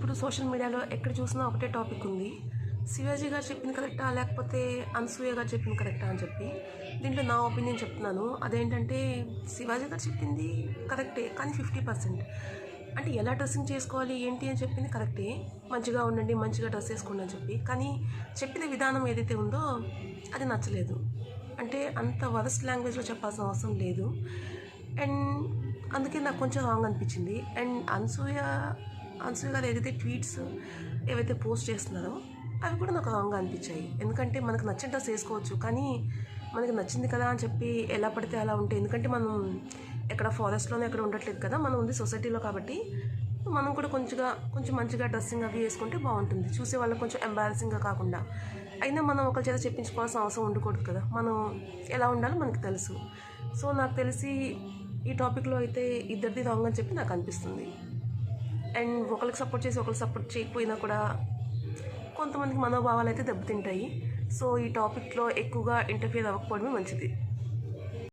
ఇప్పుడు సోషల్ మీడియాలో ఎక్కడ చూసినా ఒకటే టాపిక్ ఉంది. శివాజీ గారు చెప్పింది కరెక్టా, లేకపోతే అనసూయ గారు చెప్పింది కరెక్టా అని చెప్పి. దీంట్లో నా ఒపీనియన్ చెప్తున్నాను. అదేంటంటే శివాజీ గారు చెప్పింది కరెక్టే, కానీ 50%. అంటే ఎలా డ్రెస్సింగ్ చేసుకోవాలి ఏంటి అని చెప్పింది కరెక్టే, మంచిగా ఉండండి, మంచిగా డ్రెస్ వేసుకోండి అని చెప్పి. కానీ చెప్పిన విధానం ఏదైతే ఉందో అది నచ్చలేదు. అంటే అంత వరస్ట్ లాంగ్వేజ్లో చెప్పాల్సిన అవసరం లేదు. అండ్ అందుకే నాకు కొంచెం రాంగ్ అనిపించింది. అండ్ అనసూయ గారు ఏదైతే ట్వీట్స్ ఏవైతే పోస్ట్ చేస్తున్నారో అవి కూడా నాకు రాంగ్గా అనిపించాయి. ఎందుకంటే మనకు నచ్చిన డ్రెస్ వేసుకోవచ్చు, కానీ మనకి నచ్చింది కదా అని చెప్పి ఎలా పడితే అలా ఉంటే, ఎందుకంటే మనం ఎక్కడ ఫారెస్ట్లోనే ఎక్కడ ఉండట్లేదు కదా, మనం ఉంది సొసైటీలో. కాబట్టి మనం కూడా కొంచెం మంచిగా డ్రెస్సింగ్ అవి వేసుకుంటే బాగుంటుంది, చూసే వాళ్ళకి కొంచెం ఎంబారసింగ్గా కాకుండా. అయినా మనం ఒకరి చేత చెప్పించుకోవాల్సిన అవసరం ఉండకూడదు కదా, మనం ఎలా ఉండాలో మనకు తెలుసు. సో నాకు తెలిసి ఈ టాపిక్లో అయితే ఇద్దరిది రాంగ్ అని చెప్పి నాకు అనిపిస్తుంది. అండ్ ఒకరికి సపోర్ట్ చేసి ఒకరికి సపోర్ట్ చేయకపోయినా కూడా కొంతమందికి మనోభావాలు అయితే దెబ్బతింటాయి. సో ఈ టాపిక్లో ఎక్కువగా ఇంటర్ఫియర్ అవ్వకపోవడమే మంచిది.